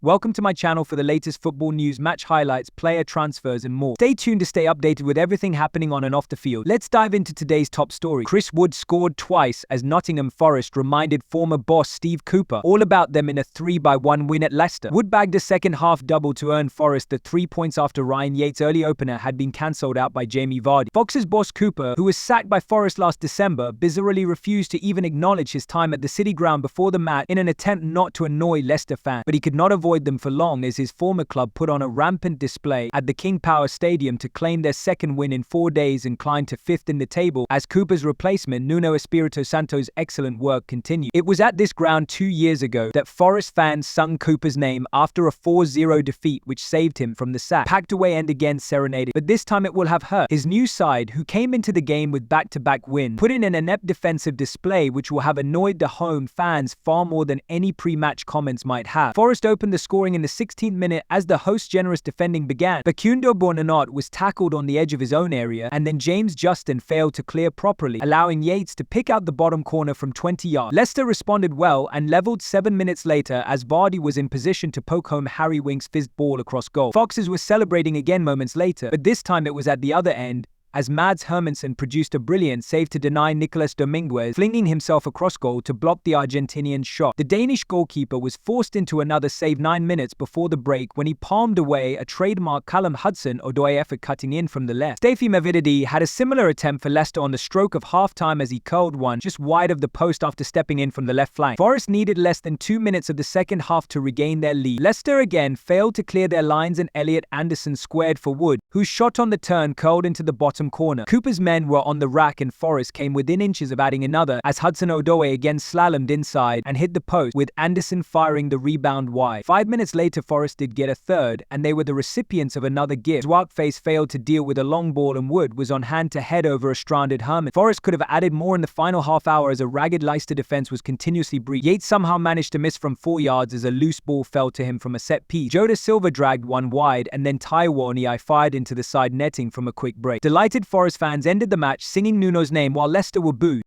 Welcome to my channel for the latest football news, match highlights, player transfers and more. Stay tuned to stay updated with everything happening on and off the field. Let's dive into today's top story. Chris Wood scored twice as Nottingham Forest reminded former boss Steve Cooper all about them in a 3-1 win at Leicester. Wood bagged a second half double to earn Forest the 3 points after Ryan Yates' early opener had been cancelled out by Jamie Vardy. Fox's boss Cooper, who was sacked by Forest last December, bizarrely refused to even acknowledge his time at the City ground before the match in an attempt not to annoy Leicester fans. But he could not avoid them for long as his former club put on a rampant display at the King Power Stadium to claim their second win in 4 days and climb to 5th in the table as Cooper's replacement Nuno Espirito Santo's excellent work continued. It was at this ground 2 years ago that Forest fans sung Cooper's name after a 4-0 defeat which saved him from the sack. Packed away and again serenaded, but this time it will have hurt. His new side, who came into the game with back-to-back wins, put in an inept defensive display which will have annoyed the home fans far more than any pre-match comments might have. Forest opened the scoring in the 16th minute as the host's generous defending began. Facundo Bonanot was tackled on the edge of his own area, and then James Justin failed to clear properly, allowing Yates to pick out the bottom corner from 20 yards. Leicester responded well and levelled 7 minutes later as Vardy was in position to poke home Harry Winks' fizzed ball across goal. Foxes were celebrating again moments later, but this time it was at the other end, as Mads Hermansen produced a brilliant save to deny Nicolas Dominguez flinging himself across goal to block the Argentinian's shot. The Danish goalkeeper was forced into another save 9 minutes before the break when he palmed away a trademark Callum Hudson-Odoi effort cutting in from the left. Steffi Mavididi had a similar attempt for Leicester on the stroke of half-time as he curled one just wide of the post after stepping in from the left flank. Forest needed less than 2 minutes of the second half to regain their lead. Leicester again failed to clear their lines and Elliot Anderson squared for Wood, whose shot on the turn curled into the bottom corner. Cooper's men were on the rack and Forest came within inches of adding another as Hudson-Odoi again slalomed inside and hit the post, with Anderson firing the rebound wide. 5 minutes later Forest did get a third and they were the recipients of another gift. Zwartface failed to deal with a long ball and Wood was on hand to head over a stranded Herman. Forest could have added more in the final half hour as a ragged Leicester defense was continuously breached. Yates somehow managed to miss from 4 yards as a loose ball fell to him from a set piece. Joda Silva dragged one wide and then Taiwo Niai fired into the side netting from a quick break. Delighted Forest fans ended the match singing Nuno's name while Leicester were booed.